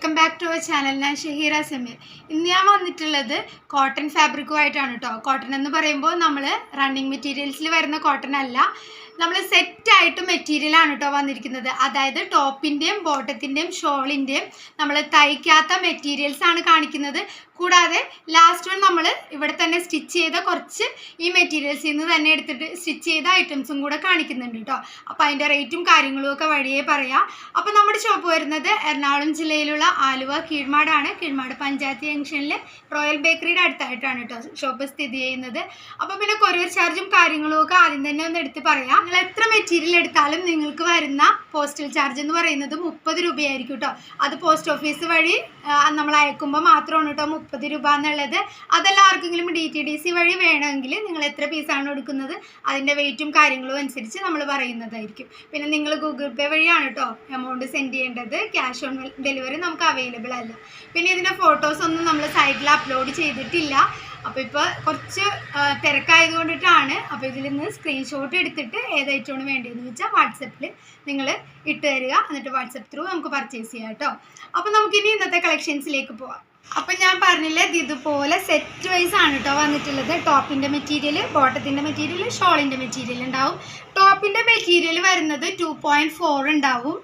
Welcome back to our channel. ഞാൻ ഷഹീറ സമീർ. ഇന്ന് ഞാൻ വന്നിട്ടുള്ളത് കോട്ടൺ ഫാബ്രിക്കുമായിട്ടാണ് കേട്ടോ. കോട്ടൺ എന്ന് പറയുമ്പോൾ നമ്മൾ റണ്ണിങ് മെറ്റീരിയൽസിൽ വരുന്ന കോട്ടൺ അല്ല, നമ്മൾ സെറ്റായിട്ട് മെറ്റീരിയലാണ് കേട്ടോ വന്നിരിക്കുന്നത്. അതായത് ടോപ്പിൻ്റെയും ബോട്ടത്തിൻ്റെയും ഷോളിൻ്റെയും നമ്മൾ തയ്ക്കാത്ത മെറ്റീരിയൽസ് ആണ് കാണിക്കുന്നത്. കൂടാതെ ലാസ്റ്റ് വൺ നമ്മൾ ഇവിടെ തന്നെ സ്റ്റിച്ച് ചെയ്ത കുറച്ച് ഈ മെറ്റീരിയൽസിൽ നിന്ന് തന്നെ എടുത്തിട്ട് സ്റ്റിച്ച് ചെയ്ത ഐറ്റംസും കൂടെ കാണിക്കുന്നുണ്ട് കേട്ടോ. അപ്പോൾ അതിൻ്റെ റേറ്റും കാര്യങ്ങളും ഒക്കെ വഴിയേ പറയാം. അപ്പോൾ നമ്മുടെ ഷോപ്പ് വരുന്നത് എറണാകുളം ജില്ലയിലുള്ള ആലുവ കീഴ്മാടാണ്. കീഴ്മാട് പഞ്ചായത്ത് ജംഗ്ഷനിൽ റോയൽ ബേക്കറിയുടെ അടുത്തായിട്ടാണ് കേട്ടോ ഷോപ്പ് സ്ഥിതി ചെയ്യുന്നത്. അപ്പോൾ പിന്നെ കൊറിയർ ചാർജും കാര്യങ്ങളും ഒക്കെ ആദ്യം തന്നെ ഒന്ന് എടുത്ത് പറയാം. നിങ്ങൾ എത്ര മെറ്റീരിയൽ എടുത്താലും നിങ്ങൾക്ക് വരുന്ന പോസ്റ്റൽ ചാർജ് എന്ന് പറയുന്നത് 30 രൂപയായിരിക്കും കേട്ടോ. അത് പോസ്റ്റ് ഓഫീസ് വഴി നമ്മൾ അയക്കുമ്പോൾ മാത്രമാണ് കേട്ടോ 30 രൂപ എന്നുള്ളത്. അതല്ല ആർക്കെങ്കിലും DTDC വഴി വേണമെങ്കിൽ നിങ്ങൾ എത്ര പീസാണ് എടുക്കുന്നത് അതിൻ്റെ വെയിറ്റും കാര്യങ്ങളും അനുസരിച്ച് നമ്മൾ പറയുന്നതായിരിക്കും. പിന്നെ നിങ്ങൾ ഗൂഗിൾ പേ വഴിയാണ് കേട്ടോ എമൗണ്ട് സെൻഡ് ചെയ്യേണ്ടത്. ക്യാഷ് ഓൺ ഡെലിവറി നമുക്ക് അവൈലബിൾ അല്ല. പിന്നെ ഇതിൻ്റെ ഫോട്ടോസൊന്നും നമ്മൾ സൈറ്റിൽ അപ്ലോഡ് ചെയ്തിട്ടില്ല. അപ്പോൾ ഇപ്പോൾ കുറച്ച് തിരക്കായത് കൊണ്ടിട്ടാണ്. അപ്പോൾ ഇതിൽ നിന്ന് സ്ക്രീൻഷോട്ട് എടുത്തിട്ട് ഏതായിട്ടാണ് വേണ്ടതെന്ന് വെച്ചാൽ വാട്സപ്പിൽ നിങ്ങൾ ഇട്ട് തരിക. എന്നിട്ട് വാട്സപ്പ് ത്രൂ നമുക്ക് പർച്ചേസ് ചെയ്യാം കേട്ടോ. അപ്പോൾ നമുക്കിനി ഇന്നത്തെ കളക്ഷൻസിലേക്ക് പോവാം. അപ്പം ഞാൻ പറഞ്ഞില്ലേ, ഇതുപോലെ സെറ്റ് വൈസ് ആണ് കേട്ടോ വന്നിട്ടുള്ളത്. ടോപ്പിൻ്റെ മെറ്റീരിയൽ, ബോട്ടത്തിൻ്റെ മെറ്റീരിയൽ, ഷോളിൻ്റെ മെറ്റീരിയൽ ഉണ്ടാവും. ടോപ്പിൻ്റെ മെറ്റീരിയൽ വരുന്നത് 2.4 ഉണ്ടാവും.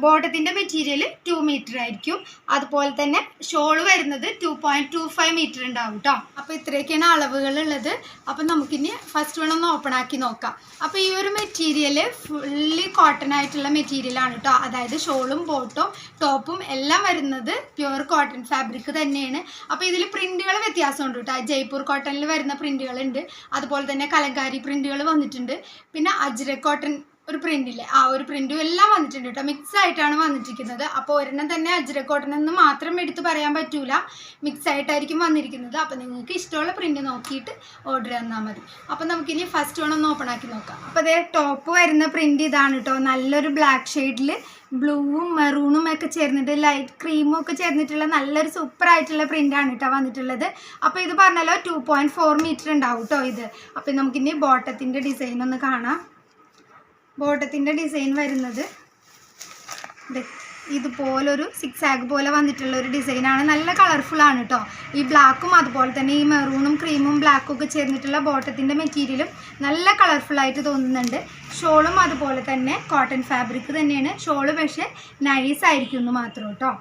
ബോട്ടത്തിൻ്റെ മെറ്റീരിയൽ 2 മീറ്റർ ആയിരിക്കും. അതുപോലെ തന്നെ ഷോൾ വരുന്നത് 2.25 മീറ്റർ ഉണ്ടാവും കേട്ടോ. അപ്പോൾ ഇത്രയൊക്കെയാണ് അളവുകളുള്ളത്. അപ്പം നമുക്കിനി ഫസ്റ്റ് വേണം ഓപ്പൺ ആക്കി നോക്കാം. അപ്പോൾ ഈ ഒരു മെറ്റീരിയൽ ഫുള്ളി കോട്ടൺ ആയിട്ടുള്ള മെറ്റീരിയലാണ് കേട്ടോ. അതായത് ഷോളും ബോട്ടും ടോപ്പും എല്ലാം വരുന്നത് പ്യുവർ കോട്ടൺ ഫാബ്രിക് തന്നെയാണ്. അപ്പോൾ ഇതിൽ പ്രിന്റുകൾ വ്യത്യാസമുണ്ട് കേട്ടോ. ജയ്പൂർ കോട്ടണിൽ വരുന്ന പ്രിന്റുകളുണ്ട്, അതുപോലെ തന്നെ കലങ്കാരി പ്രിന്റുകൾ വന്നിട്ടുണ്ട്, പിന്നെ അജ്രക് കോട്ടൺ ഒരു പ്രിന്റില്ലേ ആ ഒരു പ്രിന്റും എല്ലാം വന്നിട്ടുണ്ട് കേട്ടോ. മിക്സ് ആയിട്ടാണ് വന്നിരിക്കുന്നത്. അപ്പോൾ ഒരെണ്ണം തന്നെ അജ്രക് കോട്ടൺ എന്ന് മാത്രം എടുത്ത് പറയാൻ പറ്റൂല, മിക്സ് ആയിട്ടായിരിക്കും വന്നിരിക്കുന്നത്. അപ്പോൾ നിങ്ങൾക്ക് ഇഷ്ടമുള്ള പ്രിന്റ് നോക്കിയിട്ട് ഓർഡർ തന്നാൽ മതി. അപ്പോൾ നമുക്കിനി ഫസ്റ്റ് ഒന്ന് ഓപ്പൺ ആക്കി നോക്കാം. അപ്പോൾ അതേ ടോപ്പ് വരുന്ന പ്രിന്റ് ഇതാണ് കേട്ടോ. നല്ലൊരു ബ്ലാക്ക് ഷെയ്ഡിൽ ബ്ലൂവും മെറൂണും ഒക്കെ ചേർന്നിട്ട് ലൈറ്റ് ക്രീമും ഒക്കെ ചേർന്നിട്ടുള്ള നല്ലൊരു സൂപ്പർ ആയിട്ടുള്ള പ്രിൻ്റാണ് കേട്ടോ വന്നിട്ടുള്ളത്. അപ്പോൾ ഇത് പറഞ്ഞാലോ 2.4 മീറ്റർ ഉണ്ടാവും കേട്ടോ ഇത്. അപ്പോൾ നമുക്കിനി ബോട്ടത്തിൻ്റെ ഡിസൈൻ ഒന്ന് കാണാം. ബോട്ടത്തിൻ്റെ ഡിസൈൻ വരുന്നത് ഇതുപോലൊരു സിക്സാഗ് പോലെ വന്നിട്ടുള്ള ഒരു ഡിസൈനാണ്. നല്ല കളർഫുള്ളാണ് കേട്ടോ. ഈ ബ്ലാക്കും അതുപോലെ തന്നെ ഈ മെറൂണും ക്രീമും ബ്ലാക്കും ഒക്കെ ചേർന്നിട്ടുള്ള ബോട്ടത്തിൻ്റെ മെറ്റീരിയലും നല്ല കളർഫുള്ളായിട്ട് തോന്നുന്നുണ്ട്. ഷോളും അതുപോലെ തന്നെ കോട്ടൺ ഫാബ്രിക് തന്നെയാണ്. ഷോള് പക്ഷേ നൈസ് ആയിരിക്കും എന്ന് മാത്രം കേട്ടോ.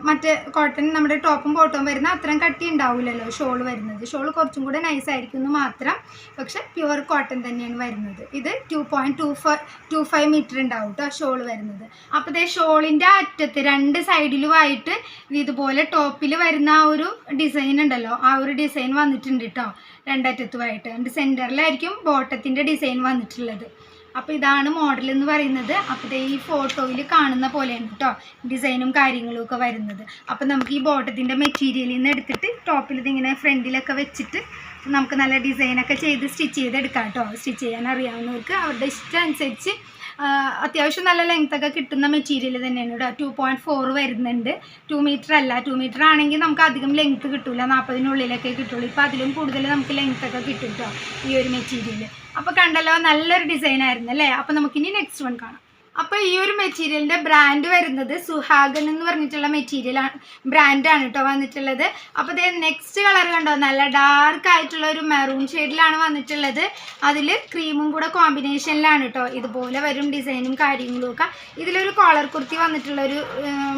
മറ്റേ കോട്ടൺ നമ്മുടെ ടോപ്പും ബോട്ടവും വരുന്ന അത്രയും കട്ടി ഉണ്ടാവില്ലല്ലോ ഷോൾ വരുന്നത്. ഷോൾ കുറച്ചും കൂടെ നൈസ് ആയിരിക്കും എന്ന് മാത്രം. പക്ഷെ പ്യുവർ കോട്ടൺ തന്നെയാണ് വരുന്നത്. ഇത് 2.25 മീറ്റർ ഉണ്ടാവും കേട്ടോ ഷോൾ വരുന്നത്. അപ്പോൾ ഇതേ ഷോളിൻ്റെ അറ്റത്ത് രണ്ട് സൈഡിലുമായിട്ട് ഇതുപോലെ ടോപ്പിൽ വരുന്ന ആ ഒരു ഡിസൈൻ ഉണ്ടല്ലോ, ആ ഒരു ഡിസൈൻ വന്നിട്ടുണ്ട് കേട്ടോ. രണ്ടറ്റത്തുമായിട്ട് സെൻറ്ററിലായിരിക്കും ബോട്ടത്തിൻ്റെ ഡിസൈൻ വന്നിട്ടുള്ളത്. അപ്പോൾ ഇതാണ് മോഡൽ എന്ന് പറയുന്നത്. അപ്പോൾ ഈ ഫോട്ടോയിൽ കാണുന്ന പോലെയാണ് കേട്ടോ ഡിസൈനും കാര്യങ്ങളും ഒക്കെ വരുന്നത്. അപ്പോൾ നമുക്ക് ഈ ബോട്ടത്തിൻ്റെ മെറ്റീരിയലിൽ നിന്ന് എടുത്തിട്ട് ടോപ്പിൽ ഇതിങ്ങനെ ഫ്രണ്ടിലൊക്കെ വെച്ചിട്ട് നമുക്ക് നല്ല ഡിസൈനൊക്കെ ചെയ്ത് സ്റ്റിച്ച് ചെയ്തെടുക്കാം കേട്ടോ. സ്റ്റിച്ച് ചെയ്യാൻ അറിയാവുന്നവർക്ക് അവരുടെ ഇഷ്ടം അനുസരിച്ച് അത്യാവശ്യം നല്ല ലെങ്ത്തൊക്കെ കിട്ടുന്ന മെറ്റീരിയൽ തന്നെയാണ് കേട്ടോ. 2.4 വരുന്നുണ്ട്, 2 മീറ്റർ അല്ല. 2 മീറ്റർ ആണെങ്കിൽ നമുക്ക് അധികം ലെങ്ത്ത് കിട്ടില്ല, 40-നുള്ളിലൊക്കെ കിട്ടുള്ളൂ. ഇപ്പോൾ അതിലും കൂടുതൽ നമുക്ക് ലെങ്ത്തൊക്കെ കിട്ടും കേട്ടോ ഈ ഒരു മെറ്റീരിയൽ. അപ്പോൾ കണ്ടല്ലോ, നല്ലൊരു ഡിസൈനായിരുന്നു അല്ലേ. അപ്പോൾ നമുക്കിനി നെക്സ്റ്റ് വൺ കാണാം. അപ്പോൾ ഈ ഒരു മെറ്റീരിയലിൻ്റെ ബ്രാൻഡ് വരുന്നത് സുഹാഗൻ എന്ന് പറഞ്ഞിട്ടുള്ള മെറ്റീരിയലാണ്, ബ്രാൻഡാണ് കേട്ടോ വന്നിട്ടുള്ളത്. അപ്പോൾ ഇത് നെക്സ്റ്റ് കളർ കണ്ടോ, നല്ല ഡാർക്ക് ആയിട്ടുള്ള ഒരു മെറൂൺ ഷെയ്ഡിലാണ് വന്നിട്ടുള്ളത്. അതിൽ ക്രീമും കൂടെ കോമ്പിനേഷനിലാണ് കേട്ടോ. ഇതുപോലെ വരും ഡിസൈനും കാര്യങ്ങളും ഒക്കെ. ഇതിലൊരു കോളർ കുർത്തി വന്നിട്ടുള്ളൊരു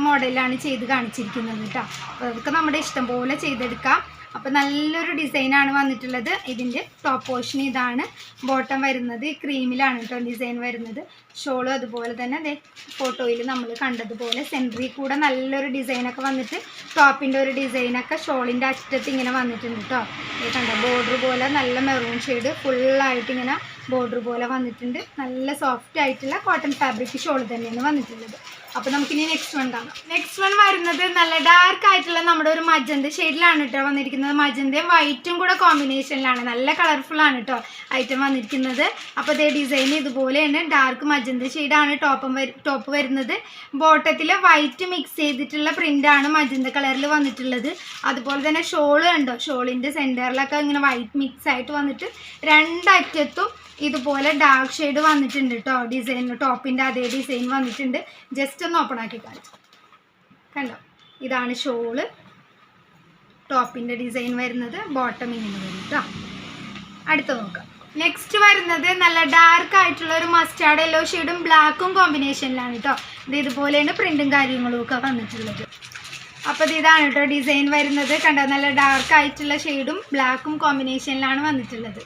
മോഡലാണ് ചെയ്ത് കാണിച്ചിരിക്കുന്നത് കേട്ടോ. അപ്പോൾ അതൊക്കെ നമ്മുടെ ഇഷ്ടം പോലെ ചെയ്തെടുക്കാം. അപ്പോൾ നല്ലൊരു ഡിസൈനാണ് വന്നിട്ടുള്ളത്. ഇതിൻ്റെ ടോപ്പ് പോർഷൻ ഇതാണ്. ബോട്ടം വരുന്നത് ക്രീമിലാണ് കേട്ടോ ഡിസൈൻ വരുന്നത്. ഷോളും അതുപോലെ തന്നെ അതെ ഫോട്ടോയിൽ നമ്മൾ കണ്ടതുപോലെ സെൻറ്ററിൽ കൂടെ നല്ലൊരു ഡിസൈനൊക്കെ വന്നിട്ട് ടോപ്പിൻ്റെ ഒരു ഡിസൈനൊക്കെ ഷോളിൻ്റെ അറ്റത്ത് ഇങ്ങനെ വന്നിട്ടുണ്ട് കേട്ടോ. ഇത് കണ്ടോ, ബോർഡർ പോലെ നല്ല മെറൂൺ ഷെയ്ഡ് ഫുള്ളായിട്ട് ഇങ്ങനെ ബോർഡർ പോലെ വന്നിട്ടുണ്ട്. നല്ല സോഫ്റ്റ് ആയിട്ടുള്ള കോട്ടൺ ഫാബ്രിക് ഷോൾ തന്നെയാണ് വന്നിട്ടുള്ളത്. അപ്പോൾ നമുക്കിനി നെക്സ്റ്റ് വൺ കാണാം. നെക്സ്റ്റ് വൺ വരുന്നത് നല്ല ഡാർക്ക് ആയിട്ടുള്ള നമ്മുടെ ഒരു മജന്ത ഷെയ്ഡിലാണ് കേട്ടോ വന്നിരിക്കുന്നത്. മജന്തയും വൈറ്റും കൂടെ കോമ്പിനേഷനിലാണ്. നല്ല കളർഫുള്ളാണ് കേട്ടോ ഐറ്റം വന്നിരിക്കുന്നത്. അപ്പോൾ ഇതേ ഡിസൈൻ ഇതുപോലെയാണ്. ഡാർക്ക് മജന്ത ഷെയ്ഡാണ് ടോപ്പ് വരുന്നത്. ബോട്ടത്തിൽ വൈറ്റ് മിക്സ് ചെയ്തിട്ടുള്ള പ്രിൻ്റാണ് മജന്ത കളറിൽ വന്നിട്ടുള്ളത്. അതുപോലെ തന്നെ ഷോള് കണ്ടോ, ഷോളിൻ്റെ സെൻറ്ററിലൊക്കെ ഇങ്ങനെ വൈറ്റ് മിക്സ് ആയിട്ട് വന്നിട്ട് രണ്ടറ്റത്തും ഇതുപോലെ ഡാർക്ക് ഷെയ്ഡ് വന്നിട്ടുണ്ട് കേട്ടോ. ഡിസൈൻ ടോപ്പിൻ്റെ അതേ ഡിസൈൻ വന്നിട്ടുണ്ട്. ജസ്റ്റ് ഒന്ന് ഓപ്പൺ ആക്കി കാണിച്ചു കണ്ടോ. ഇതാണ് ഷോള്, ടോപ്പിൻ്റെ ഡിസൈൻ വരുന്നത്, ബോട്ടം ഇങ്ങനെ വരും കേട്ടോ. അടുത്ത് നോക്കാം. നെക്സ്റ്റ് വരുന്നത് നല്ല ഡാർക്ക് ആയിട്ടുള്ള ഒരു മസ്റ്റാർഡ് യെല്ലോ ഷെയ്ഡും ബ്ലാക്കും കോമ്പിനേഷനിലാണ് കേട്ടോ. ഇത് ഇതുപോലെയാണ് പ്രിൻറ്റും കാര്യങ്ങളും ഒക്കെ വന്നിട്ടുള്ളത്. അപ്പോൾ ഇതാണ് കേട്ടോ ഡിസൈൻ വരുന്നത്. കണ്ടോ, നല്ല ഡാർക്ക് ആയിട്ടുള്ള ഷെയ്ഡും ബ്ലാക്കും കോമ്പിനേഷനിലാണ് വന്നിട്ടുള്ളത്.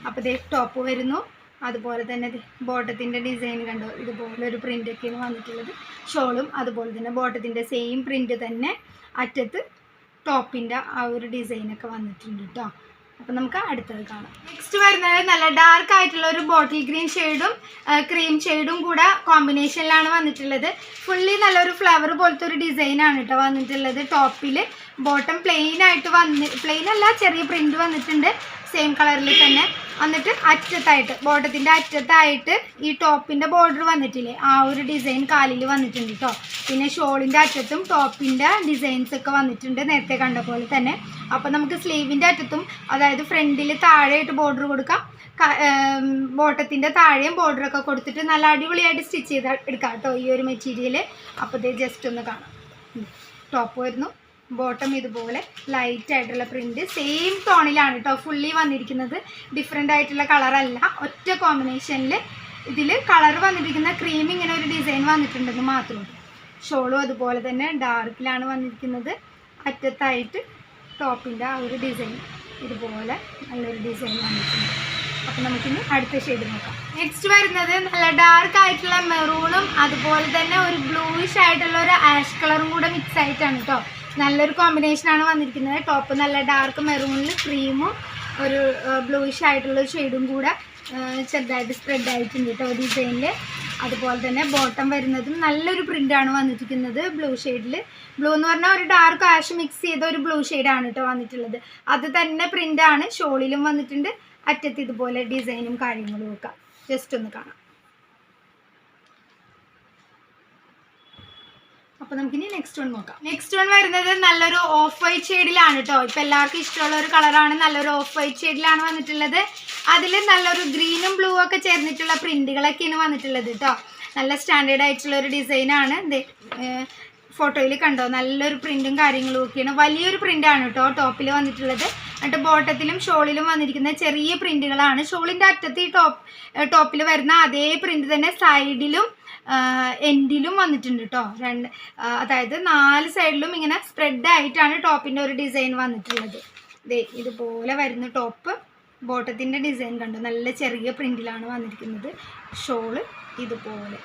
അപ്പോൾ ഇത് ടോപ്പ് വരുന്നു, അതുപോലെ തന്നെ ബോട്ടത്തിൻ്റെ ഡിസൈൻ കണ്ടോ, ഇതുപോലെ ഒരു പ്രിൻ്റൊക്കെയാണ് വന്നിട്ടുള്ളത്. ഷോളും അതുപോലെ തന്നെ ബോട്ടത്തിൻ്റെ സെയിം പ്രിൻ്റ് തന്നെ അറ്റത്ത് ടോപ്പിൻ്റെ ആ ഒരു ഡിസൈനൊക്കെ വന്നിട്ടുണ്ട് കേട്ടോ. അപ്പോൾ നമുക്ക് അടുത്തത് കാണാം. നെക്സ്റ്റ് വരുന്നത് നല്ല ഡാർക്ക് ആയിട്ടുള്ള ഒരു ബോട്ടിൽ ഗ്രീൻ ഷെയ്ഡും ക്രീം ഷെയ്ഡും കൂടെ കോമ്പിനേഷനിലാണ് വന്നിട്ടുള്ളത്. ഫുള്ളി നല്ലൊരു ഫ്ലവർ പോലത്തെ ഒരു ഡിസൈനാണ് കേട്ടോ വന്നിട്ടുള്ളത്. ടോപ്പിൽ ബോട്ടം പ്ലെയിൻ ആയിട്ട് പ്ലെയിൻ അല്ല, ചെറിയ പ്രിൻ്റ് വന്നിട്ടുണ്ട് സെയിം കളറിൽ തന്നെ. എന്നിട്ട് അറ്റത്തായിട്ട് ബോട്ടത്തിൻ്റെ അറ്റത്തായിട്ട് ഈ ടോപ്പിൻ്റെ ബോർഡർ വന്നിട്ടില്ലേ, ആ ഒരു ഡിസൈൻ കാലിൽ വന്നിട്ടുണ്ട് കേട്ടോ. പിന്നെ ഷോളിൻ്റെ അറ്റത്തും ടോപ്പിൻ്റെ ഡിസൈൻസ് ഒക്കെ വന്നിട്ടുണ്ട് നേരത്തെ കണ്ട പോലെ തന്നെ. അപ്പോൾ നമുക്ക് സ്ലീവിൻ്റെ അറ്റത്തും, അതായത് ഫ്രണ്ടിൽ താഴെയായിട്ട് ബോർഡർ കൊടുക്കാം, ബോട്ടത്തിൻ്റെ താഴെയും ബോർഡറൊക്കെ കൊടുത്തിട്ട് നല്ല അടിപൊളിയായിട്ട് സ്റ്റിച്ച് ചെയ്ത് എടുക്കാം കേട്ടോ ഈ ഒരു മെറ്റീരിയൽ. അപ്പോൾ ഇത് ജസ്റ്റ് ഒന്ന് കാണാം. ടോപ്പ് വരുന്നു, ബോട്ടം ഇതുപോലെ ലൈറ്റ് ആയിട്ടുള്ള പ്രിൻറ്റ് സെയിം ടോണിലാണ് കേട്ടോ ഫുള്ളി വന്നിരിക്കുന്നത്. ഡിഫറെൻ്റ് ആയിട്ടുള്ള കളറല്ല, ഒറ്റ കോമ്പിനേഷനിൽ ഇതിൽ കളർ വന്നിരിക്കുന്ന ക്രീം ഇങ്ങനെ ഒരു ഡിസൈൻ വന്നിട്ടുണ്ടെന്ന് മാത്രമേ. ഷോളും അതുപോലെ തന്നെ ഡാർക്കിലാണ് വന്നിരിക്കുന്നത്. അറ്റത്തായിട്ട് ടോപ്പിൻ്റെ ആ ഒരു ഡിസൈൻ ഇതുപോലെ നല്ലൊരു ഡിസൈൻ വന്നിട്ടുണ്ട്. അപ്പോൾ നമുക്കിനി അടുത്ത ഷെയ്ഡ് നോക്കാം. നെക്സ്റ്റ് വരുന്നത് നല്ല ഡാർക്ക് ആയിട്ടുള്ള മെറൂണും അതുപോലെ തന്നെ ഒരു ബ്ലൂയിഷ് ആയിട്ടുള്ള ഒരു ആഷ് കളറും കൂടെ മിക്സ് ആയിട്ടാണ് കേട്ടോ. നല്ലൊരു കോമ്പിനേഷനാണ് വന്നിരിക്കുന്നത്. ടോപ്പ് നല്ല ഡാർക്ക് മെറൂണിൽ ക്രീമും ഒരു ബ്ലൂയിഷ് ആയിട്ടുള്ള ഷെയ്ഡും കൂടെ ചെറുതായിട്ട് സ്പ്രെഡ് ആയിട്ടുണ്ട് കേട്ടോ ഡിസൈനിൽ. അതുപോലെ തന്നെ ബോട്ടം വരുന്നതും നല്ലൊരു പ്രിൻ്റാണ് വന്നിരിക്കുന്നത് ബ്ലൂ ഷെയ്ഡിൽ. ബ്ലൂ എന്ന് പറഞ്ഞാൽ ഒരു ഡാർക്ക് ആഷ് മിക്സ് ചെയ്ത ഒരു ബ്ലൂ ഷെയ്ഡാണ് കേട്ടോ വന്നിട്ടുള്ളത്. അത് തന്നെ പ്രിൻ്റാണ് ഷോളിലും വന്നിട്ടുണ്ട്. അറ്റത്ത് ഇതുപോലെ ഡിസൈനും കാര്യങ്ങളും ഒക്കെ ജസ്റ്റ് ഒന്ന് കാണാം. അപ്പോൾ നമുക്കിനി നെക്സ്റ്റ് വൺ നോക്കാം. നെക്സ്റ്റ് വൺ വരുന്നത് നല്ലൊരു ഓഫ് വൈറ്റ് ഷെയ്ഡിലാണ് കേട്ടോ. ഇപ്പോൾ എല്ലാവർക്കും ഇഷ്ടമുള്ള ഒരു കളറാണ്. നല്ലൊരു ഓഫ് വൈറ്റ് ഷെയ്ഡിലാണ് വന്നിട്ടുള്ളത്. അതിൽ നല്ലൊരു ഗ്രീനും ബ്ലൂ ഒക്കെ ചേർന്നിട്ടുള്ള പ്രിൻറ്റുകളൊക്കെയാണ് വന്നിട്ടുള്ളത് കേട്ടോ. നല്ല സ്റ്റാൻഡേർഡ് ആയിട്ടുള്ള ഒരു ഡിസൈനാണ്. ഫോട്ടോയിൽ കണ്ടോ, നല്ലൊരു പ്രിൻറ്റും കാര്യങ്ങളും ഒക്കെയാണ്. വലിയൊരു പ്രിൻ്റാണ് കേട്ടോ ടോപ്പിൽ വന്നിട്ടുള്ളത്. എന്നിട്ട് ബോട്ടത്തിലും ഷോളിലും വന്നിരിക്കുന്ന ചെറിയ പ്രിൻറ്റുകളാണ്. ഷോളിൻ്റെ അറ്റത്ത് ഈ ടോപ്പിൽ വരുന്ന അതേ പ്രിൻറ്റ് തന്നെ സൈഡിലും എൻഡിലും വന്നിട്ടുണ്ട് കേട്ടോ. അതായത് 4 സൈഡിലും ഇങ്ങനെ സ്പ്രെഡ് ആയിട്ടാണ് ടോപ്പിൻ്റെ ഒരു ഡിസൈൻ വന്നിട്ടുള്ളത്. ഇതുപോലെ വരുന്ന ടോപ്പ്. ബോട്ടത്തിൻ്റെ ഡിസൈൻ കണ്ടോ, നല്ല ചെറിയ പ്രിൻറ്റിലാണ് വന്നിരിക്കുന്നത്. ഷോള് ഇതുപോലെ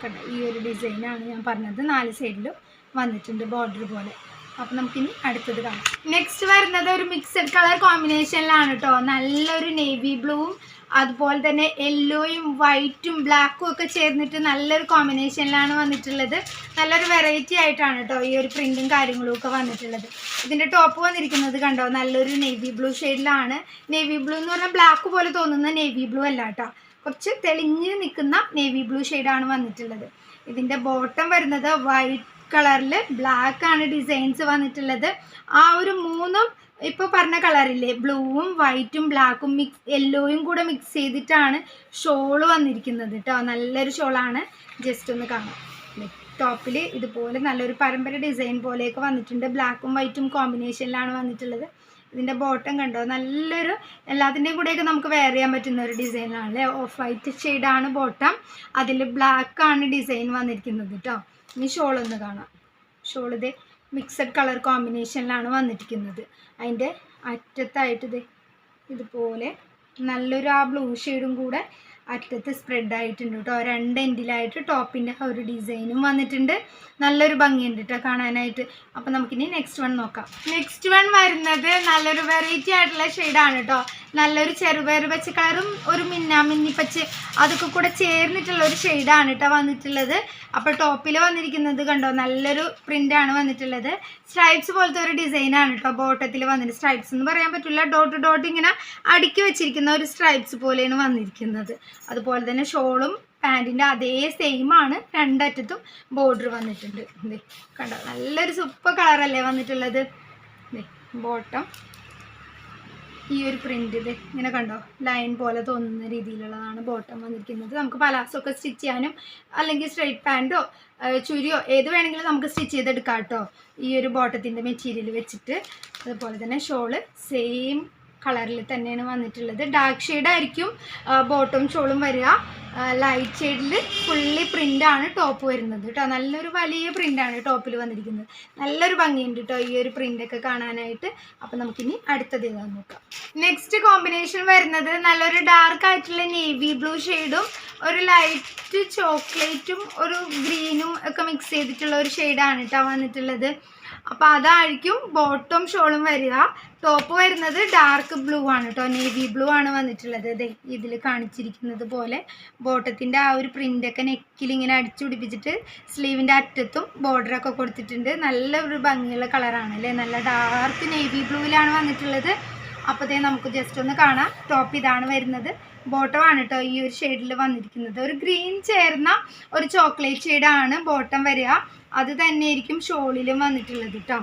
കണ്ടോ, ഈ ഒരു ഡിസൈനാണ് ഞാൻ പറഞ്ഞത്. 4 സൈഡിലും വന്നിട്ടുണ്ട് ബോർഡർ പോലെ. അപ്പോൾ നമുക്കിനി അടുത്തത് കാണാം. നെക്സ്റ്റ് വരുന്നത് ഒരു മിക്സഡ് കളർ കോമ്പിനേഷനിലാണ് കേട്ടോ. നല്ലൊരു നേവി ബ്ലൂവും അതുപോലെ തന്നെ യെല്ലോയും വൈറ്റും ബ്ലാക്കും ഒക്കെ ചേർന്നിട്ട് നല്ലൊരു കോമ്പിനേഷനിലാണ് വന്നിട്ടുള്ളത്. നല്ലൊരു വെറൈറ്റി ആയിട്ടാണ് കേട്ടോ ഈ ഒരു പ്രിൻറ്റും കാര്യങ്ങളും ഒക്കെ വന്നിട്ടുള്ളത്. ഇതിൻ്റെ ടോപ്പ് വന്നിരിക്കുന്നത് കണ്ടോ, നല്ലൊരു നേവി ബ്ലൂ ഷെയ്ഡിലാണ്. നേവി ബ്ലൂ എന്ന് പറഞ്ഞാൽ ബ്ലാക്ക് പോലെ തോന്നുന്ന നേവി ബ്ലൂ അല്ല കേട്ടോ, കുറച്ച് തെളിഞ്ഞ് നിൽക്കുന്ന നേവി ബ്ലൂ ഷെയ്ഡാണ് വന്നിട്ടുള്ളത്. ഇതിൻ്റെ ബോട്ടം വരുന്നത് വൈറ്റ് കളറിൽ ബ്ലാക്ക് ആണ് ഡിസൈൻസ് വന്നിട്ടുള്ളത്. ആ ഒരു 3 ഇപ്പോൾ പറഞ്ഞ കളറില്ലേ, ബ്ലൂവും വൈറ്റും ബ്ലാക്കും യെല്ലോയും കൂടെ മിക്സ് ചെയ്തിട്ടാണ് ഷോള് വന്നിരിക്കുന്നത് കേട്ടോ. നല്ലൊരു ഷോളാണ്. ജസ്റ്റ് ഒന്ന് കാണാം. ടോപ്പിൽ ഇതുപോലെ നല്ലൊരു പരമ്പര ഡിസൈൻ പോലെയൊക്കെ വന്നിട്ടുണ്ട്. ബ്ലാക്കും വൈറ്റും കോമ്പിനേഷനിലാണ് വന്നിട്ടുള്ളത്. ഇതിൻ്റെ ബോട്ടം കണ്ടോ, നല്ലൊരു എല്ലാത്തിൻ്റെയും കൂടെയൊക്കെ നമുക്ക് വെയർ ചെയ്യാൻ പറ്റുന്ന ഒരു ഡിസൈനാണ്. ഓഫ് വൈറ്റ് ഷെയ്ഡാണ് ബോട്ടം, അതിൽ ബ്ലാക്കാണ് ഡിസൈൻ വന്നിരിക്കുന്നത് കേട്ടോ. ഇനി ഷോളൊന്ന് കാണാം. ഷോൾ ഇത് മിക്സഡ് കളർ കോമ്പിനേഷനിലാണ് വന്നിരിക്കുന്നത്. അതിൻ്റെ അറ്റത്തായിട്ട് ഇതുപോലെ നല്ലൊരു ആ ബ്ലൂ ഷെയ്ഡും കൂടെ അറ്റത്ത് സ്പ്രെഡ് ആയിട്ടുണ്ട് കേട്ടോ. 2 എൻഡിലായിട്ട് ടോപ്പിൻ്റെ ആ ഒരു ഡിസൈനും വന്നിട്ടുണ്ട്. നല്ലൊരു ഭംഗിയുണ്ട് കേട്ടോ കാണാനായിട്ട്. അപ്പോൾ നമുക്കിനി നെക്സ്റ്റ് വൺ നോക്കാം. നെക്സ്റ്റ് വൺ വരുന്നത് നല്ലൊരു വെറൈറ്റി ആയിട്ടുള്ള ഷെയ്ഡാണ് കേട്ടോ. നല്ലൊരു ചെറുപയർ പച്ച കളറും ഒരു മിന്നി പച്ച അതൊക്കെ കൂടെ ചേർന്നിട്ടുള്ള ഒരു ഷെയ്ഡാണ് കേട്ടോ വന്നിട്ടുള്ളത്. അപ്പോൾ ടോപ്പിൽ വന്നിരിക്കുന്നത് കണ്ടോ, നല്ലൊരു പ്രിൻ്റാണ് വന്നിട്ടുള്ളത്. സ്ട്രൈപ്സ് പോലത്തെ ഒരു ഡിസൈനാണ് കേട്ടോ ബോട്ടത്തിൽ വന്നിട്ട്. സ്ട്രൈപ്സ് എന്ന് പറയാൻ പറ്റില്ല, ഡോട്ട് ഇങ്ങനെ അടുക്കി വെച്ചിരിക്കുന്ന ഒരു സ്ട്രൈപ്സ് പോലെയാണ് വന്നിരിക്കുന്നത്. അതുപോലെ തന്നെ ഷോളും പാൻറ്റിൻ്റെ അതേ സെയിം ആണ്. 2 അറ്റത്തും ബോർഡർ വന്നിട്ടുണ്ട്. കണ്ടോ, നല്ലൊരു സൂപ്പർ കളറല്ലേ വന്നിട്ടുള്ളത്. ബോട്ടം ഈ ഒരു പ്രിൻ്റ് ഇത് ഇങ്ങനെ കണ്ടോ, ലൈൻ പോലെ തോന്നുന്ന രീതിയിലുള്ളതാണ് ബോട്ടം വന്നിരിക്കുന്നത്. നമുക്ക് പലാസോ ഒക്കെ സ്റ്റിച്ച് ചെയ്യാനും അല്ലെങ്കിൽ സ്ട്രെയിറ്റ് പാൻറ്റോ ചുരിയോ ഏത് വേണമെങ്കിലും നമുക്ക് സ്റ്റിച്ച് ചെയ്തെടുക്കാം കേട്ടോ ഈ ഒരു ബോട്ടത്തിൻ്റെ മെറ്റീരിയൽ വെച്ചിട്ട്. അതുപോലെ തന്നെ ഷോള് സെയിം കളറിൽ തന്നെയാണ് വന്നിട്ടുള്ളത്. ഡാർക്ക് ഷെയ്ഡായിരിക്കും ബോട്ടം ഷോളും വരിക. ലൈറ്റ് ഷെയ്ഡിൽ ഫുള്ളി പ്രിൻ്റാണ് ടോപ്പ് വരുന്നത് കേട്ടോ. നല്ലൊരു വലിയ പ്രിൻ്റാണ് ടോപ്പിൽ വന്നിരിക്കുന്നത്. നല്ലൊരു ഭംഗിയുണ്ട് കേട്ടോ ഈ ഒരു പ്രിൻ്റൊക്കെ കാണാനായിട്ട്. അപ്പോൾ നമുക്കിനി അടുത്തത് ഏതാണെന്ന് നോക്കാം. നെക്സ്റ്റ് കോമ്പിനേഷൻ വരുന്നത് നല്ലൊരു ഡാർക്ക് ആയിട്ടുള്ള നേവി ബ്ലൂ ഷെയ്ഡും ഒരു ലൈറ്റ് ചോക്ലേറ്റും ഒരു ഗ്രീനും ഒക്കെ മിക്സ് ചെയ്തിട്ടുള്ള ഒരു ഷെയ്ഡാണ് കേട്ടോ വന്നിട്ടുള്ളത്. അപ്പോൾ അതായിരിക്കും ബോട്ടം ഷോളും വരിക. ടോപ്പ് വരുന്നത് ഡാർക്ക് ബ്ലൂ ആണ് കേട്ടോ, നേവി ബ്ലൂ ആണ് വന്നിട്ടുള്ളത്. അതെ ഇതിൽ കാണിച്ചിരിക്കുന്നത് പോലെ ബോട്ടത്തിൻ്റെ ആ ഒരു പ്രിൻ്റൊക്കെ നെക്കിൽ ഇങ്ങനെ അടിച്ചു പിടിപ്പിച്ചിട്ട് സ്ലീവിൻ്റെ അറ്റത്തും ബോർഡറൊക്കെ കൊടുത്തിട്ടുണ്ട്. നല്ലൊരു ഭംഗിയുള്ള കളറാണ് അല്ലേ, നല്ല ഡാർക്ക് നേവി ബ്ലൂവിലാണ് വന്നിട്ടുള്ളത്. അപ്പോഴത്തേ നമുക്ക് ജസ്റ്റ് ഒന്ന് കാണാം. ടോപ്പ് ഇതാണ് വരുന്നത്, ബോട്ടമാണ് കേട്ടോ ഈ ഒരു ഷെയ്ഡിൽ വന്നിരിക്കുന്നത്. ഒരു ഗ്രീൻ ചേർന്ന ഒരു ചോക്ലേറ്റ് ഷെയ്ഡാണ് ബോട്ടം വരിക. അത് തന്നെയായിരിക്കും ഷോളിലും വന്നിട്ടുള്ളത് കേട്ടോ.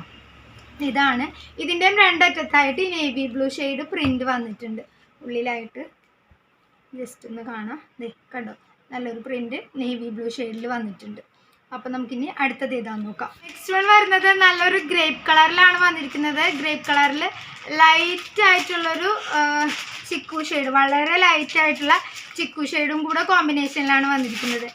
ഇതാണ് ഇതിൻ്റെയും രണ്ടറ്റത്തായിട്ട് ഈ നേവി ബ്ലൂ ഷെയ്ഡ് പ്രിൻ്റ് വന്നിട്ടുണ്ട്. ഉള്ളിലായിട്ട് ജസ്റ്റ് ഒന്ന് കാണാം, ദേ കണ്ടോ നല്ലൊരു പ്രിൻ്റ് നേവി ബ്ലൂ ഷെയ്ഡിൽ വന്നിട്ടുണ്ട്. അപ്പോൾ നമുക്കിനി അടുത്തത് ഏതാണെന്ന് നോക്കാം. നെക്സ്റ്റ് വൺ വരുന്നത് നല്ലൊരു ഗ്രേപ്പ് കളറിലാണ് വന്നിരിക്കുന്നത്. ഗ്രേപ്പ് കളറിൽ ലൈറ്റ് ആയിട്ടുള്ളൊരു ചിക്കു ഷെയ്ഡ്, വളരെ ലൈറ്റ് ആയിട്ടുള്ള ചിക്കു ഷെയ്ഡും കൂടെ കോമ്പിനേഷനിലാണ് വന്നിരിക്കുന്നത്.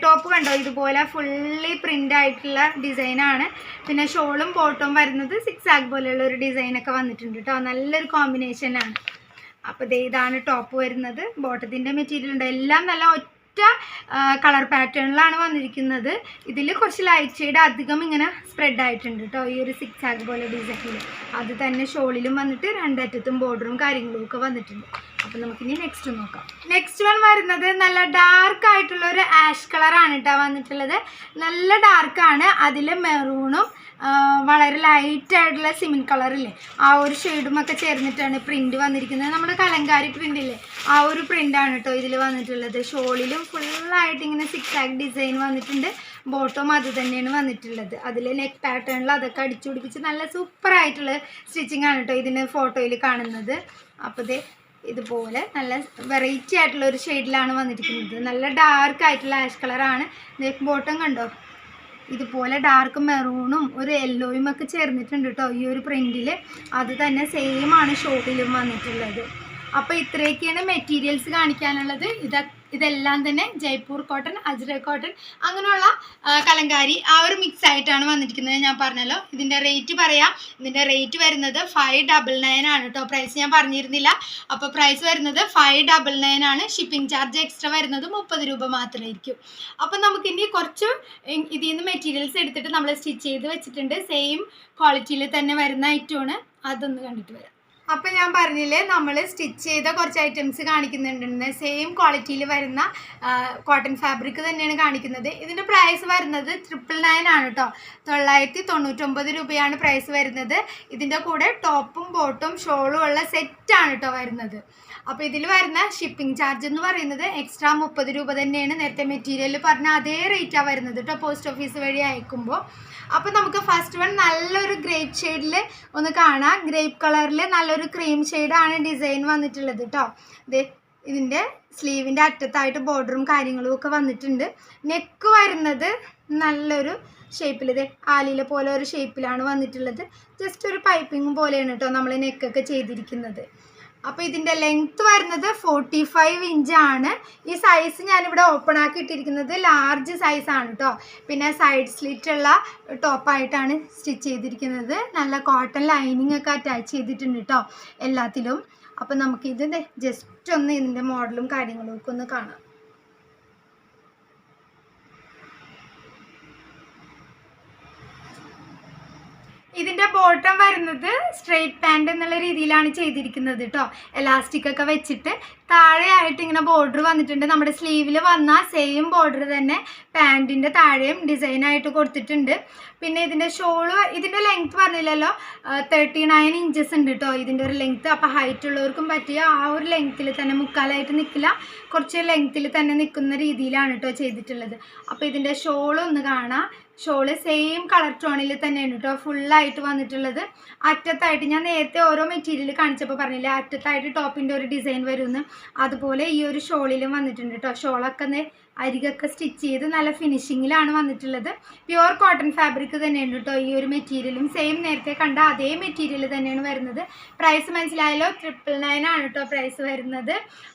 ടോപ്പ് കണ്ടോ ഇതുപോലെ ഫുള്ളി പ്രിൻ്റ് ആയിട്ടുള്ള ഡിസൈനാണ്. പിന്നെ ഷോളും ബോട്ടും വരുന്നത് സിക്സ് ആഗ് പോലെയുള്ള ഒരു ഡിസൈനൊക്കെ വന്നിട്ടുണ്ട് കേട്ടോ. നല്ലൊരു കോമ്പിനേഷനാണ്. അപ്പോൾ ഇതാണ് ടോപ്പ് വരുന്നത്. ബോട്ടത്തിൻ്റെ മെറ്റീരിയൽ ഉണ്ട്, എല്ലാം നല്ല ഒറ്റ കളർ പാറ്റേണിലാണ് വന്നിരിക്കുന്നത്. ഇതിൽ കുറച്ച് ലൈറ്റ് ഷെയ്ഡ് അധികം ഇങ്ങനെ സ്പ്രെഡ് ആയിട്ടുണ്ട് കേട്ടോ ഈ ഒരു സിക്സ് ആഗ് പോലെ ഡിസൈനിൽ. അത് തന്നെ ഷോളിലും വന്നിട്ട് രണ്ടറ്റത്തും ബോർഡറും കാര്യങ്ങളും ഒക്കെ വന്നിട്ടുണ്ട്. അപ്പം നമുക്കിനി നെക്സ്റ്റ് നോക്കാം. നെക്സ്റ്റ് വൺ വരുന്നത് നല്ല ഡാർക്ക് ആയിട്ടുള്ള ഒരു ആഷ് കളറാണ് കേട്ടോ വന്നിട്ടുള്ളത്. നല്ല ഡാർക്കാണ്, അതിൽ മെറൂണും വളരെ ലൈറ്റ് ആയിട്ടുള്ള സിമിൻ കളറില്ലേ ആ ഒരു ഷെയ്ഡും ഒക്കെ ചേർന്നിട്ടാണ് പ്രിൻ്റ് വന്നിരിക്കുന്നത്. നമ്മുടെ കലങ്കാരി പ്രിൻ്റ് ഇല്ലേ ആ ഒരു പ്രിൻ്റാണ് കേട്ടോ ഇതിൽ വന്നിട്ടുള്ളത്. ഷോളിലും ഫുള്ളായിട്ട് ഇങ്ങനെ സിക്സ് ആഗ് ഡിസൈൻ വന്നിട്ടുണ്ട്. ബോട്ടം അത് തന്നെയാണ് വന്നിട്ടുള്ളത്. അതിൽ നെക്ക് പാറ്റേണിൽ അതൊക്കെ അടിച്ചു പിടിപ്പിച്ച് നല്ല സൂപ്പറായിട്ടുള്ള സ്റ്റിച്ചിങ് ആണ് കേട്ടോ ഇതിന് ഫോട്ടോയിൽ കാണുന്നത്. അപ്പോൾ ഇതുപോലെ നല്ല വെറൈറ്റി ആയിട്ടുള്ള ഒരു ഷെയ്ഡിലാണ് വന്നിരിക്കുന്നത്. നല്ല ഡാർക്ക് ആയിട്ടുള്ള ആഷ് കളറാണ്. നെക്ക് ബോട്ടം കണ്ടോ ഇതുപോലെ ഡാർക്ക് മെറൂണും ഒരു യെല്ലോയും ഒക്കെ ചേർന്നിട്ടുണ്ട് കേട്ടോ ഈ ഒരു പ്രിൻറ്റിൽ. അത് തന്നെ സെയിം ആണ് ഷോപ്പിലും വന്നിട്ടുള്ളത്. അപ്പോൾ ഇത്രയൊക്കെയാണ് മെറ്റീരിയൽസ് കാണിക്കാനുള്ളത്. ഇതെല്ലാം തന്നെ ജയ്പൂർ കോട്ടൺ, അജ്രക് കോട്ടൺ അങ്ങനെയുള്ള കലങ്കാരി ആ ഒരു മിക്സ് ആയിട്ടാണ് വന്നിരിക്കുന്നത്. ഞാൻ പറഞ്ഞല്ലോ ഇതിൻ്റെ റേറ്റ് പറയാം. ഇതിൻ്റെ റേറ്റ് വരുന്നത് 599 ആണ് കേട്ടോ. പ്രൈസ് ഞാൻ പറഞ്ഞിരുന്നില്ല. അപ്പോൾ പ്രൈസ് വരുന്നത് 599 ആണ്. ഷിപ്പിംഗ് ചാർജ് എക്സ്ട്രാ വരുന്നത് 30 രൂപ മാത്രമായിരിക്കും. അപ്പോൾ നമുക്കിനി കുറച്ച് ഇതിൽ നിന്ന് മെറ്റീരിയൽസ് എടുത്തിട്ട് നമ്മൾ സ്റ്റിച്ച് ചെയ്ത് വെച്ചിട്ടുണ്ട്. സെയിം ക്വാളിറ്റിയിൽ തന്നെ വരുന്ന ഐറ്റമാണ്. അതൊന്ന് കണ്ടിട്ട് വരാം. അപ്പോൾ ഞാൻ പറഞ്ഞില്ലേ നമ്മൾ സ്റ്റിച്ച് ചെയ്ത കുറച്ച് ഐറ്റംസ് കാണിക്കുന്നുണ്ടെന്ന്. സെയിം ക്വാളിറ്റിയിൽ വരുന്ന കോട്ടൺ ഫാബ്രിക് തന്നെയാണ് കാണിക്കുന്നത്. ഇതിൻ്റെ പ്രൈസ് വരുന്നത് 999 ആണ് കേട്ടോ. 999 രൂപയാണ് പ്രൈസ് വരുന്നത്. ഇതിൻ്റെ കൂടെ ടോപ്പും ബോട്ടും ഷോളും ഉള്ള സെറ്റാണ് കേട്ടോ വരുന്നത്. അപ്പോൾ ഇതിൽ വരുന്ന ഷിപ്പിംഗ് ചാർജ് എന്ന് പറയുന്നത് എക്സ്ട്രാ 30 രൂപ തന്നെയാണ്. നേരത്തെ മെറ്റീരിയൽ പറഞ്ഞ അതേ റേറ്റാണ് വരുന്നത് കേട്ടോ പോസ്റ്റ് ഓഫീസ് വഴി അയക്കുമ്പോൾ. അപ്പോൾ നമുക്ക് ഫസ്റ്റ് വൺ നല്ലൊരു ഗ്രേപ്പ് ഷെയ്ഡിൽ ഒന്ന് കാണാം. ഗ്രേപ്പ് കളറിൽ നല്ലൊരു ക്രീം ഷെയ്ഡാണ് ഡിസൈൻ വന്നിട്ടുള്ളത് കേട്ടോ. ഇതിൻ്റെ സ്ലീവിൻ്റെ അറ്റത്തായിട്ട് ബോർഡറും കാര്യങ്ങളും ഒക്കെ വന്നിട്ടുണ്ട്. നെക്ക് വരുന്നത് നല്ലൊരു ഷേപ്പിൽ ആലില പോലെ ഒരു ഷേപ്പിലാണ് വന്നിട്ടുള്ളത്. ജസ്റ്റ് ഒരു പൈപ്പിംഗ് പോലെയാണ് കേട്ടോ നമ്മൾ നെക്കൊക്കെ ചെയ്തിരിക്കുന്നത്. അപ്പോൾ ഇതിൻ്റെ ലെങ്ത്ത് വരുന്നത് 45 ഇഞ്ചാണ്. ഈ സൈസ് ഞാനിവിടെ ഓപ്പൺ ആക്കി ഇട്ടിരിക്കുന്നത് ലാർജ് സൈസാണ് കേട്ടോ. പിന്നെ സൈഡ് സ്ലിറ്റുള്ള ടോപ്പായിട്ടാണ് സ്റ്റിച്ച് ചെയ്തിരിക്കുന്നത്. നല്ല കോട്ടൺ ലൈനിങ് ഒക്കെ അറ്റാച്ച് ചെയ്തിട്ടുണ്ട് കേട്ടോ എല്ലാത്തിലും. അപ്പോൾ നമുക്കിത് ജസ്റ്റ് ഒന്ന് ഇതിൻ്റെ മോഡലും കാര്യങ്ങളും ഒക്കെ ഒന്ന് കാണാം. ഇതിൻ്റെ ബോട്ടം വരുന്നത് സ്ട്രെയിറ്റ് പാൻറ് എന്നുള്ള രീതിയിലാണ് ചെയ്തിരിക്കുന്നത് കേട്ടോ. എലാസ്റ്റിക് ഒക്കെ വെച്ചിട്ട് താഴെയായിട്ട് ഇങ്ങനെ ബോർഡർ വന്നിട്ടുണ്ട്. നമ്മുടെ സ്ലീവിൽ വന്ന സെയിം ബോർഡർ തന്നെ പാൻറ്റിൻ്റെ താഴെയും ഡിസൈനായിട്ട് കൊടുത്തിട്ടുണ്ട്. പിന്നെ ഇതിൻ്റെ ഷോള് ഇതിൻ്റെ ലെങ്ത്ത് പറഞ്ഞില്ലല്ലോ 39 ഇഞ്ചസ് ഉണ്ട് കേട്ടോ ഇതിൻ്റെ ഒരു ലെങ്ത്ത്. അപ്പോൾ ഹൈറ്റ് ഉള്ളവർക്കും പറ്റിയ ആ ഒരു ലെങ്ത്തിൽ തന്നെ മുക്കാലായിട്ട് നിൽക്കില്ല, കുറച്ച് ലെങ്ത്തിൽ തന്നെ നിൽക്കുന്ന രീതിയിലാണ് കേട്ടോ ചെയ്തിട്ടുള്ളത്. അപ്പോൾ ഇതിൻ്റെ ഷോളൊന്ന് കാണാം. ഷോള് സെയിം കളർ ടോണിൽ തന്നെയാണ് കേട്ടോ ഫുള്ളായിട്ട് വന്നിട്ടുള്ളത്. അറ്റത്തായിട്ട് ഞാൻ നേരത്തെ ഓരോ മെറ്റീരിയൽ കാണിച്ചപ്പോൾ പറഞ്ഞില്ലേ അറ്റത്തായിട്ട് ടോപ്പിൻ്റെ ഒരു ഡിസൈൻ വരുമെന്ന്, അതുപോലെ ഈ ഒരു ഷോളിലും വന്നിട്ടുണ്ട് കേട്ടോ. ഷോളൊക്കെ അരികൊക്കെ സ്റ്റിച്ച് ചെയ്ത് നല്ല ഫിനിഷിങ്ങിലാണ് വന്നിട്ടുള്ളത്. പ്യുവർ കോട്ടൺ ഫാബ്രിക് തന്നെയാണ് കേട്ടോ ഈ ഒരു മെറ്റീരിയലും. സെയിം നേരത്തെ കണ്ട അതേ മെറ്റീരിയൽ തന്നെയാണ് വരുന്നത്. പ്രൈസ് മനസ്സിലായല്ലോ, 999 ആണ് കേട്ടോ പ്രൈസ് വരുന്നത്.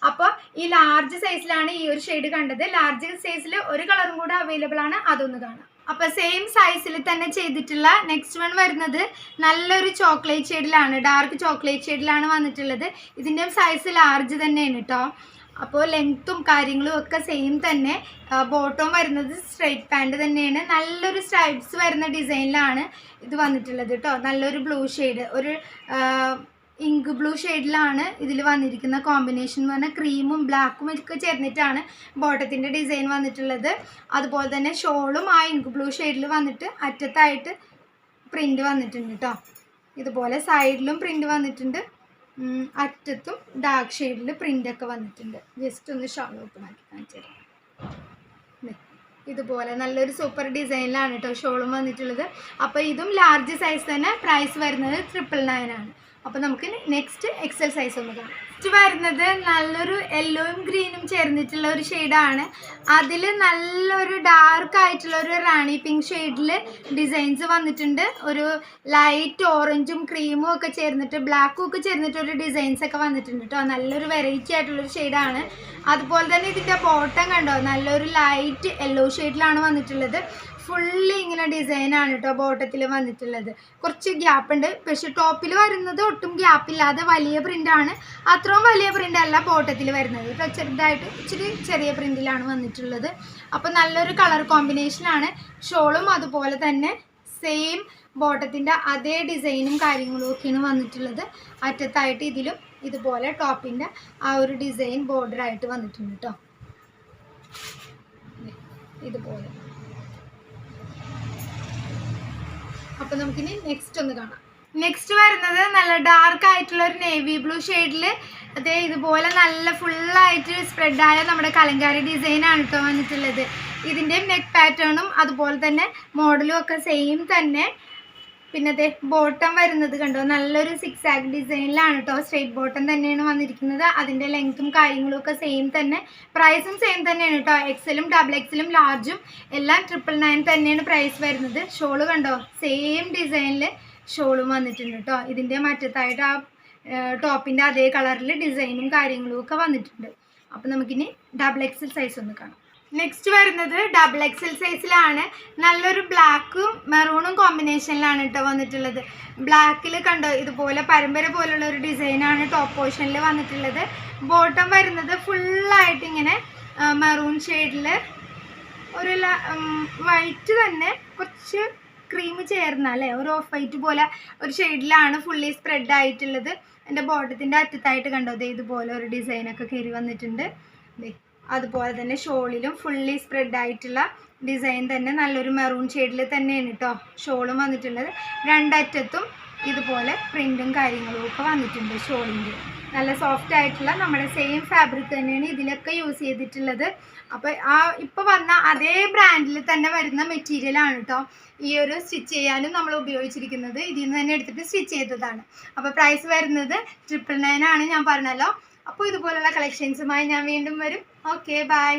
അപ്പോൾ ഈ ലാർജ് സൈസിലാണ് ഈ ഒരു ഷെയ്ഡ് കണ്ടത്. ലാർജ് സൈസിൽ ഒരു കളറും കൂടെ അവൈലബിൾ ആണ്, അതൊന്ന് കാണാം. അപ്പോൾ സെയിം സൈസിൽ തന്നെ ചെയ്തിട്ടുള്ള നെക്സ്റ്റ് വൺ വരുന്നത് നല്ലൊരു ചോക്ലേറ്റ് ഷെയ്ഡിലാണ്, ഡാർക്ക് ചോക്ലേറ്റ് ഷെയ്ഡിലാണ് വന്നിട്ടുള്ളത്. ഇതിൻ്റെ സൈസ് ലാർജ് തന്നെയാണ് കേട്ടോ. അപ്പോൾ ലെങ്ത്തും കാര്യങ്ങളും ഒക്കെ സെയിം തന്നെ. ബോട്ടം വരുന്നത് സ്ട്രൈറ്റ് പാൻറ് തന്നെയാണ്. നല്ലൊരു സ്ട്രൈപ്സ് വരുന്ന ഡിസൈനിലാണ് ഇത് വന്നിട്ടുള്ളത് കേട്ടോ. നല്ലൊരു ബ്ലൂ ഷെയ്ഡ്, ഒരു ഇങ്ക് ബ്ലൂ ഷെയ്ഡിലാണ് ഇതിൽ വന്നിരിക്കുന്ന കോമ്പിനേഷൻ എന്ന് പറഞ്ഞാൽ ക്രീമും ബ്ലാക്കും ഒക്കെ ചേർന്നിട്ടാണ് ബോട്ടത്തിൻ്റെ ഡിസൈൻ വന്നിട്ടുള്ളത്. അതുപോലെ തന്നെ ഷോളും ആ ഇങ്ക് ബ്ലൂ ഷെയ്ഡിൽ വന്നിട്ട് അറ്റത്തായിട്ട് പ്രിൻ്റ് വന്നിട്ടുണ്ട് കേട്ടോ. ഇതുപോലെ സൈഡിലും പ്രിൻ്റ് വന്നിട്ടുണ്ട്, അറ്റത്തും ഡാർക്ക് ഷെയ്ഡിൽ പ്രിൻ്റൊക്കെ വന്നിട്ടുണ്ട്. ജസ്റ്റ് ഒന്ന് ഷോൾ ഓപ്പൺ ആക്കി കാണിച്ചു തരാം. ഇതുപോലെ നല്ലൊരു സൂപ്പർ ഡിസൈനിലാണ് കേട്ടോ ഷോളും വന്നിട്ടുള്ളത്. അപ്പോൾ ഇതും ലാർജ് സൈസ് തന്നെ. പ്രൈസ് വരുന്നത് 999 ആണ്. അപ്പോൾ നമുക്ക് നെക്സ്റ്റ് എക്സൽ സൈസ് ഒന്ന് കാണാം. നെക്സ്റ്റ് വരുന്നത് നല്ലൊരു യെല്ലോയും ഗ്രീനും ചേർന്നിട്ടുള്ള ഒരു ഷെയ്ഡാണ്. അതിൽ നല്ലൊരു ഡാർക്ക് ആയിട്ടുള്ള ഒരു റാണി പിങ്ക് ഷെയ്ഡിൽ ഡിസൈൻസ് വന്നിട്ടുണ്ട്. ഒരു ലൈറ്റ് ഓറഞ്ചും ക്രീമും ഒക്കെ ചേർന്നിട്ട് ബ്ലാക്കും ഒക്കെ ചേർന്നിട്ട് ഒരു ഡിസൈൻസ് ഒക്കെ വന്നിട്ടുണ്ട് കേട്ടോ. നല്ലൊരു വെറൈറ്റി ആയിട്ടുള്ളൊരു ഷെയ്ഡാണ്. അതുപോലെ തന്നെ ഇതിൻ്റെ ബോട്ടം കണ്ടോ, നല്ലൊരു ലൈറ്റ് യെല്ലോ ഷെയ്ഡിലാണ് വന്നിട്ടുള്ളത്. ഫുള്ളി ഇങ്ങനെ ഡിസൈനാണ് കേട്ടോ ബോട്ടത്തിൽ വന്നിട്ടുള്ളത്. കുറച്ച് ഗ്യാപ്പ് ഉണ്ട്, പക്ഷെ ടോപ്പിൽ വരുന്നത് ഒട്ടും ഗ്യാപ്പില്ലാതെ വലിയ പ്രിൻ്റാണ്. അത്രയും വലിയ പ്രിൻ്റ് അല്ല ബോട്ടത്തിൽ വരുന്നത് കേട്ടോ, ചെറുതായിട്ട് ഇച്ചിരി ചെറിയ പ്രിൻ്റിലാണ് വന്നിട്ടുള്ളത്. അപ്പോൾ നല്ലൊരു കളർ കോമ്പിനേഷനാണ്. ഷോളും അതുപോലെ തന്നെ സെയിം ബോട്ടത്തിൻ്റെ അതേ ഡിസൈനും കാര്യങ്ങളും ഒക്കെയാണ് വന്നിട്ടുള്ളത്. അറ്റത്തായിട്ട് ഇതിലും ഇതുപോലെ ടോപ്പിൻ്റെ ആ ഒരു ഡിസൈൻ ബോർഡറായിട്ട് വന്നിട്ടുണ്ട് കേട്ടോ. ഇതുപോലെ. അപ്പോൾ നമുക്കിനി നെക്സ്റ്റ് ഒന്ന് കാണാം. നെക്സ്റ്റ് വരുന്നത് നല്ല ഡാർക്ക് ആയിട്ടുള്ള ഒരു നേവി ബ്ലൂ ഷെയ്ഡിൽ അതേ ഇതുപോലെ നല്ല ഫുള്ളായിട്ട് സ്പ്രെഡായ നമ്മുടെ കലങ്കാരി ഡിസൈനാണ് കേട്ടോ വന്നിട്ടുള്ളത്. ഇതിൻ്റെയും നെക്ക് പാറ്റേണും അതുപോലെ തന്നെ മോഡലും ഒക്കെ സെയിം തന്നെ. പിന്നെ അതേ ബോട്ടം വരുന്നത് കണ്ടോ, നല്ലൊരു 6 ആഗ് ഡിസൈനിലാണ് കേട്ടോ. സ്ട്രെയിറ്റ് ബോട്ടം തന്നെയാണ് വന്നിരിക്കുന്നത്. അതിൻ്റെ ലെങ്ത്തും കാര്യങ്ങളും ഒക്കെ സെയിം തന്നെ. പ്രൈസും സെയിം തന്നെയാണ് കേട്ടോ. എക്സലും ഡബിൾ എക്സലും ലാർജും എല്ലാം 999 തന്നെയാണ് പ്രൈസ് വരുന്നത്. ഷോള് കണ്ടോ, സെയിം ഡിസൈനിൽ ഷോളും വന്നിട്ടുണ്ട് കേട്ടോ. ഇതിൻ്റെ മറ്റത്തായിട്ട് ആ ടോപ്പിൻ്റെ അതേ കളറിൽ ഡിസൈനും കാര്യങ്ങളും ഒക്കെ വന്നിട്ടുണ്ട്. അപ്പോൾ നമുക്കിനി ഡബിൾ എക്സൽ സൈസ് ഒന്ന് കാണാം. നെക്സ്റ്റ് വരുന്നത് ഡബിൾ എക്സൽ സൈസിലാണ്. നല്ലൊരു ബ്ലാക്കും മെറൂണും കോമ്പിനേഷനിലാണ് കേട്ടോ വന്നിട്ടുള്ളത്. ബ്ലാക്കിൽ കണ്ടോ ഇതുപോലെ പരമ്പര പോലുള്ള ഒരു ഡിസൈനാണ് ടോപ്പ് പോർഷനിൽ വന്നിട്ടുള്ളത്. ബോട്ടം വരുന്നത് ഫുള്ളായിട്ട് ഇങ്ങനെ മെറൂൺ ഷെയ്ഡിൽ ഒരു വൈറ്റ് തന്നെ കുറച്ച് ക്രീം ചേർന്ന അല്ലേ ഒരു ഓഫ് വൈറ്റ് പോലെ ഒരു ഷെയ്ഡിലാണ് ഫുള്ളി സ്പ്രെഡ് ആയിട്ടുള്ളത്. എൻ്റെ ബോട്ടത്തിൻ്റെ അറ്റത്തായിട്ട് കണ്ടോ ഇതുപോലെ ഒരു ഡിസൈനൊക്കെ കയറി വന്നിട്ടുണ്ട്. അതുപോലെ തന്നെ ഷോളിലും ഫുള്ളി സ്പ്രെഡ് ആയിട്ടുള്ള ഡിസൈൻ തന്നെ നല്ലൊരു മെറൂൺ ഷെയ്ഡിൽ തന്നെയാണ് കേട്ടോ ഷോളും വന്നിട്ടുള്ളത്. രണ്ടറ്റത്തും ഇതുപോലെ പ്രിൻറ്റും കാര്യങ്ങളും ഒക്കെ വന്നിട്ടുണ്ട്. ഷോളിൻ്റെ നല്ല സോഫ്റ്റ് ആയിട്ടുള്ള നമ്മുടെ സെയിം ഫാബ്രിക് തന്നെയാണ് ഇതിലൊക്കെ യൂസ് ചെയ്തിട്ടുള്ളത്. അപ്പോൾ ആ ഇപ്പോൾ വന്ന അതേ ബ്രാൻഡിൽ തന്നെ വരുന്ന മെറ്റീരിയലാണ് കേട്ടോ ഈ ഒരു സ്റ്റിച്ച് ചെയ്യാനും നമ്മൾ ഉപയോഗിച്ചിരിക്കുന്നത്. ഇതിൽ നിന്ന് തന്നെ എടുത്തിട്ട് സ്റ്റിച്ച് ചെയ്തതാണ്. അപ്പോൾ പ്രൈസ് വരുന്നത് 999 ആണ് ഞാൻ പറഞ്ഞല്ലോ. അപ്പോൾ ഇതുപോലുള്ള കളക്ഷൻസുമായി ഞാൻ വീണ്ടും വരും. Okay, by.